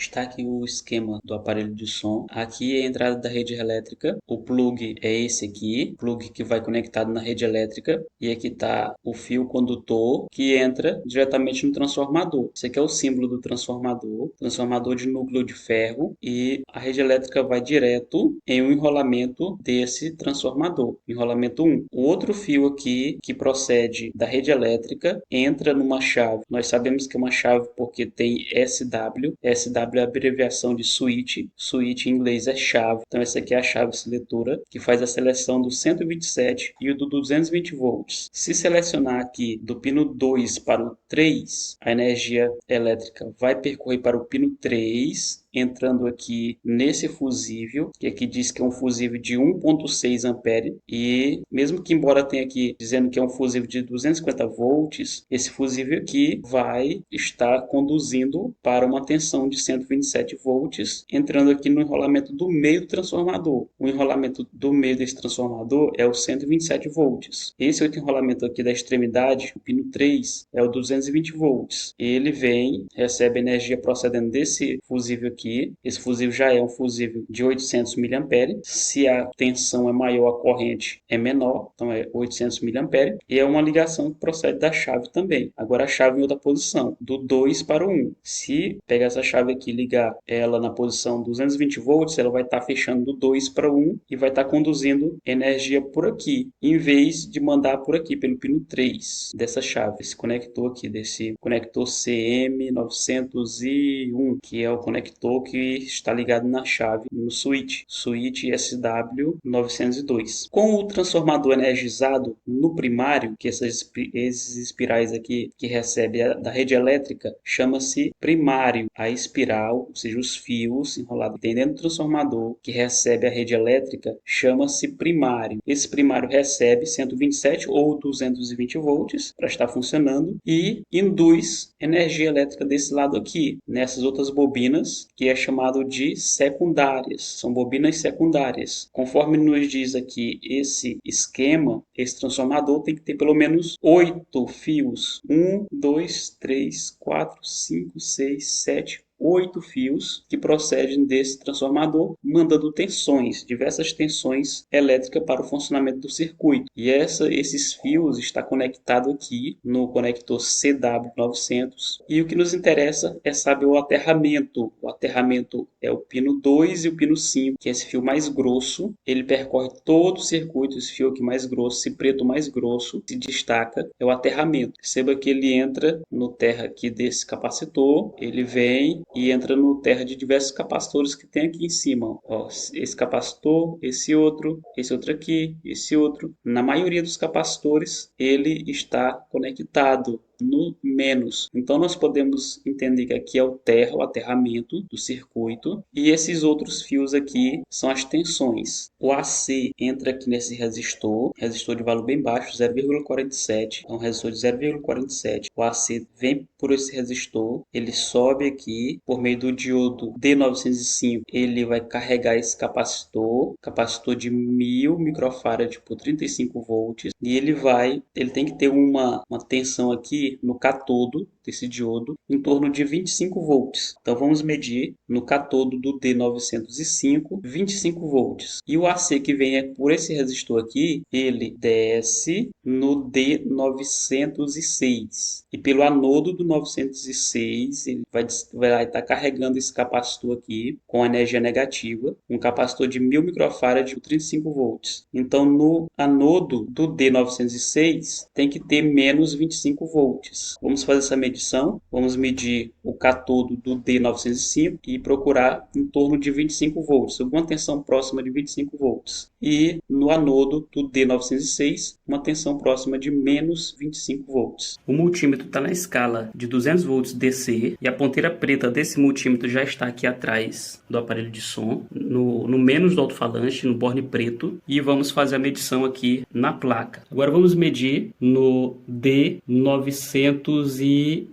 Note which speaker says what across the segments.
Speaker 1: Está aqui o esquema do aparelho de som. Aqui é a entrada da rede elétrica. O plug é esse aqui, plug que vai conectado na rede elétrica. E aqui está o fio condutor que entra diretamente no transformador. Esse aqui é o símbolo do transformador, transformador de núcleo de ferro. E a rede elétrica vai direto em um enrolamento desse transformador, enrolamento 1. O outro fio aqui que procede da rede elétrica entra numa chave. Nós sabemos que é uma chave porque tem SW. SW é a abreviação de switch. Switch em inglês é chave. Então essa aqui é a chave seletora que faz a seleção do 127 e o do 220 volts. Se selecionar aqui do pino 2 para o 3, a energia elétrica vai percorrer para o pino 3, entrando aqui nesse fusível, que aqui diz que é um fusível de 1.6 ampere, e mesmo que embora tenha aqui dizendo que é um fusível de 250 volts, esse fusível aqui vai estar conduzindo para uma tensão de 127 volts, entrando aqui no enrolamento do meio do transformador. O enrolamento do meio desse transformador é o 127 volts. Esse outro enrolamento aqui da extremidade, o pino 3, é o 220 volts. Ele vem, recebe energia procedendo desse fusível aqui. Esse fusível já é um fusível de 800 mA. Se a tensão é maior, a corrente é menor, então é 800 mA. E é uma ligação que procede da chave também. Agora a chave em outra posição, do 2 para o 1. Se pegar essa chave aqui e ligar ela na posição 220 volts, ela vai estar fechando do 2 para o 1 e vai estar conduzindo energia por aqui, em vez de mandar por aqui, pelo pino 3 dessa chave. Esse conector aqui, desse conector CM901, que é o conector que está ligado na chave no switch SW902. Com o transformador energizado no primário, que esses espirais aqui que recebe da rede elétrica, chama-se primário. A espiral, ou seja, os fios enrolados dentro do transformador que recebe a rede elétrica, chama-se primário. Esse primário recebe 127 ou 220 volts para estar funcionando e induz energia elétrica desse lado aqui, nessas outras bobinas, que é chamado de secundárias. São bobinas secundárias. Conforme nos diz aqui esse esquema, esse transformador tem que ter pelo menos 8 fios. 1, 2, 3, 4, 5, 6, 7, 8 fios que procedem desse transformador, mandando tensões, diversas tensões elétricas para o funcionamento do circuito. E esses fios estão conectados aqui no conector CW900. E o que nos interessa é saber o aterramento. O aterramento é o pino 2 e o pino 5, que é esse fio mais grosso. Ele percorre todo o circuito, esse fio aqui mais grosso, esse preto mais grosso, se destaca, é o aterramento. Perceba que ele entra no terra aqui desse capacitor, ele vem e entra no terra de diversos capacitores que tem aqui em cima. Ó, esse capacitor, esse outro aqui, esse outro. Na maioria dos capacitores, ele está conectado no menos. Então nós podemos entender que aqui é o terra, o aterramento do circuito, e esses outros fios aqui são as tensões. O AC entra aqui nesse resistor de valor bem baixo, 0,47, é um resistor de 0,47. O AC vem por esse resistor, ele sobe aqui por meio do diodo D905, ele vai carregar esse capacitor de 1000 microfarad por 35 volts, e ele tem que ter uma tensão aqui no catodo desse diodo em torno de 25 volts. Então vamos medir no catodo do D905 25 volts. E o AC que vem por esse resistor aqui, ele desce no D906. E pelo anodo do 906, ele vai estar carregando esse capacitor aqui com energia negativa, um capacitor de 1000 microfarad por 35 volts. Então no anodo do D906 tem que ter menos 25 volts. Vamos fazer essa medição. Vamos medir o catodo do D905 e procurar em torno de 25 volts, alguma tensão próxima de 25 volts. E no anodo do D906, uma tensão próxima de menos 25 volts. O multímetro está na escala de 200 volts DC e a ponteira preta desse multímetro já está aqui atrás do aparelho de som, no menos do alto-falante, no borne preto, e vamos fazer a medição aqui na placa. Agora vamos medir no D905.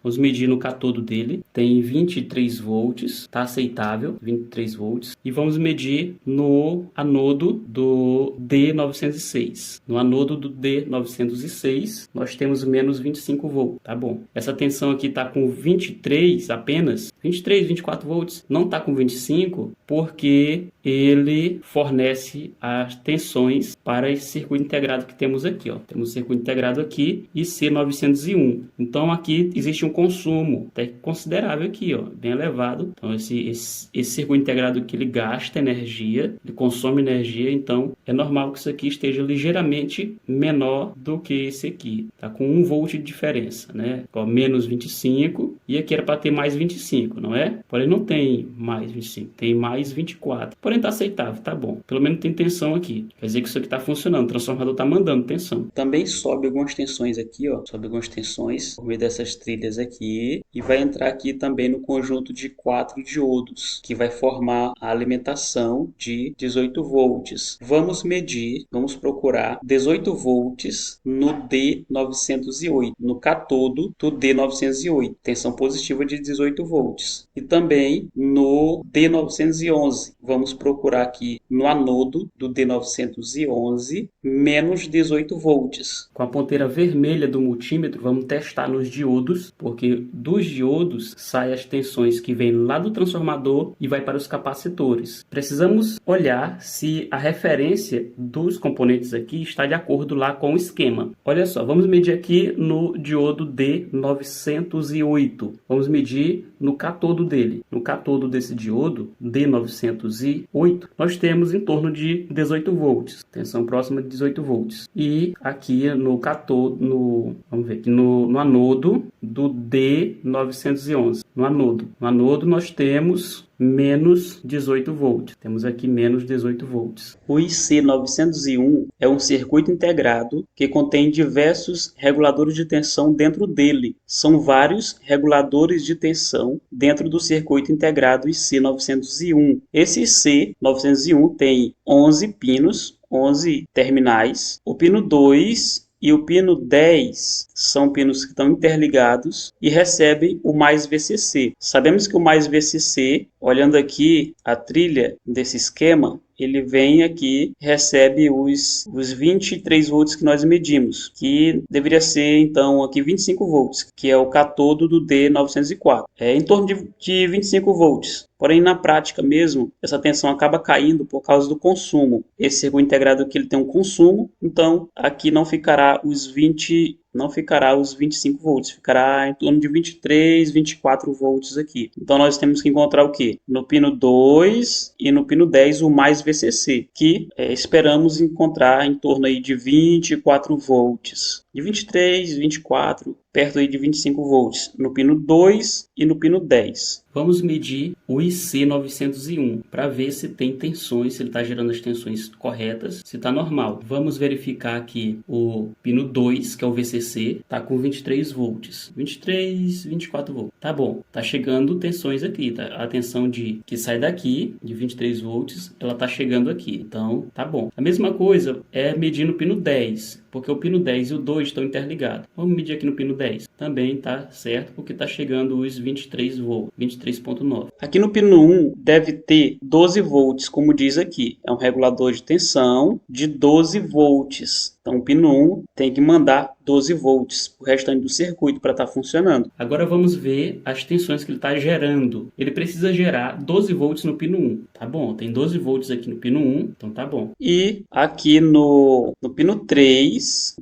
Speaker 1: Vamos medir no catodo dele, tem 23 volts, está aceitável, 23 volts. E vamos medir no anodo do D906. No anodo do D906, nós temos menos 25 volts, tá bom. Essa tensão aqui está com 23 apenas, 23, 24 volts, não está com 25, porque ele fornece as tensões para esse circuito integrado que temos aqui, ó. Temos o circuito integrado aqui e C901. Então aqui existe um consumo até considerável aqui, ó, bem elevado. Então esse circuito integrado aqui, ele gasta energia, ele consome energia, então é normal que isso aqui esteja ligeiramente menor do que esse aqui. Tá com 1 volt de diferença, né? Ó, menos 25 e aqui era para ter mais 25, não é? Porém não tem mais 25, tem mais 24. Porém tá aceitável, tá bom. Pelo menos tem tensão aqui. Quer dizer que isso aqui tá funcionando, o transformador tá mandando tensão. Também sobe algumas tensões aqui, ó. Sobe algumas tensões por meio dessas trilhas aqui e vai entrar aqui também no conjunto de 4 diodos, que vai formar a alimentação de 18 volts. Vamos medir, vamos procurar 18 volts no D908, no catodo do D908, tensão positiva de 18 volts. E também no D911, vamos procurar aqui no anodo do D911, menos 18 volts. Com a ponteira vermelha do multímetro, vamos testar nos diodos, porque dos diodos saem as tensões que vêm lá do transformador e vai para os capacitores. Precisamos olhar se a referência dos componentes aqui está de acordo lá com o esquema. Olha só, vamos medir aqui no diodo D908. Vamos medir no catodo dele. No catodo desse diodo D908, nós temos em torno de 18 volts, tensão próxima de 18 volts. E aqui no catodo, vamos ver aqui no anodo do D911. No anodo nós temos menos 18 volts. Temos aqui menos 18 volts. O IC901 é um circuito integrado que contém diversos reguladores de tensão dentro dele. São vários reguladores de tensão dentro do circuito integrado IC901. Esse IC901 tem 11 pinos, 11 terminais. O pino 2 e o pino 10 são pinos que estão interligados e recebem o mais VCC. Sabemos que o mais VCC, olhando aqui a trilha desse esquema, ele vem aqui, recebe os 23 volts que nós medimos, que deveria ser então aqui 25 volts, que é o catodo do D904. É em torno de 25 volts. Porém, na prática mesmo, essa tensão acaba caindo por causa do consumo. Esse circuito integrado aqui ele tem um consumo, então aqui não ficará os 25 volts, ficará em torno de 23, 24 volts aqui. Então nós temos que encontrar o que? No pino 2 e no pino 10 o mais VCC, que esperamos encontrar em torno aí de 24 volts. De 23, 24, perto aí de 25 volts no pino 2 e no pino 10. Vamos medir o IC901 para ver se tem tensões, se ele está gerando as tensões corretas, se está normal. Vamos verificar aqui o pino 2, que é o VCC, está com 23 volts. 23, 24 volts. Tá bom, tá chegando tensões aqui, tá? A tensão que sai daqui, de 23 volts, ela tá chegando aqui. Então, tá bom. A mesma coisa é medir no pino 10, porque o pino 10 e o 2 estão interligados. Vamos medir aqui no pino 10. Também tá certo, porque tá chegando os 23 volts, 23.9. Aqui no pino 1 deve ter 12 volts, como diz aqui. É um regulador de tensão de 12 volts. Então, o pino 1 tem que mandar 12 volts o restante do circuito para estar funcionando. Agora vamos ver as tensões que ele está gerando. Ele precisa gerar 12 volts no pino 1. Tá bom, tem 12 volts aqui no pino 1, então tá bom. E aqui no pino 3,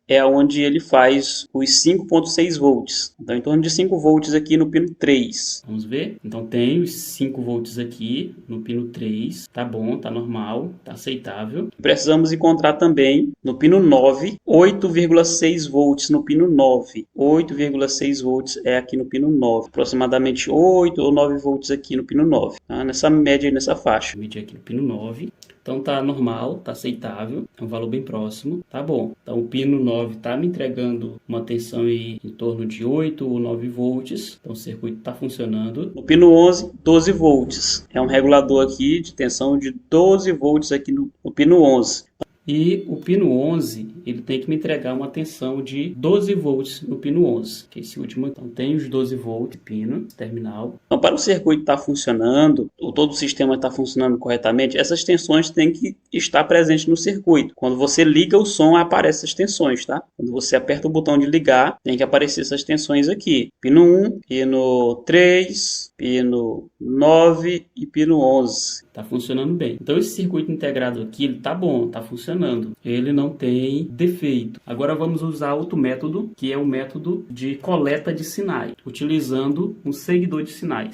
Speaker 1: é onde ele faz os 5.6 volts. Então, em torno de 5 volts aqui no pino 3. Vamos ver? Então, tem os 5 volts aqui no pino 3. Tá bom, tá normal, tá aceitável. Precisamos encontrar também no pino 9, 8,6 volts no pino 9. 8,6 volts é aqui no pino 9. Aproximadamente 8 ou 9 volts aqui no pino 9. Tá? Nessa média, nessa faixa. Vou medir aqui no pino 9. Então tá normal, tá aceitável, é um valor bem próximo, tá bom. Então o pino 9 tá me entregando uma tensão em torno de 8 ou 9 volts, então o circuito tá funcionando. No pino 11, 12 volts, é um regulador aqui de tensão de 12 volts aqui no pino 11. E o pino 11, ele tem que me entregar uma tensão de 12 volts no pino 11, que é esse último. Então tem os 12 volts pino terminal. Então, para o circuito estar funcionando, todo o sistema estar funcionando corretamente, essas tensões têm que estar presentes no circuito. Quando você liga o som, aparecem essas tensões, tá? Quando você aperta o botão de ligar, tem que aparecer essas tensões aqui. Pino 1, pino 3, pino 9 e pino 11. Tá funcionando bem. Então esse circuito integrado aqui, ele tá bom, tá funcionando. Ele não tem defeito. Agora vamos usar outro método, que é o método de coleta de sinais, utilizando um seguidor de sinais.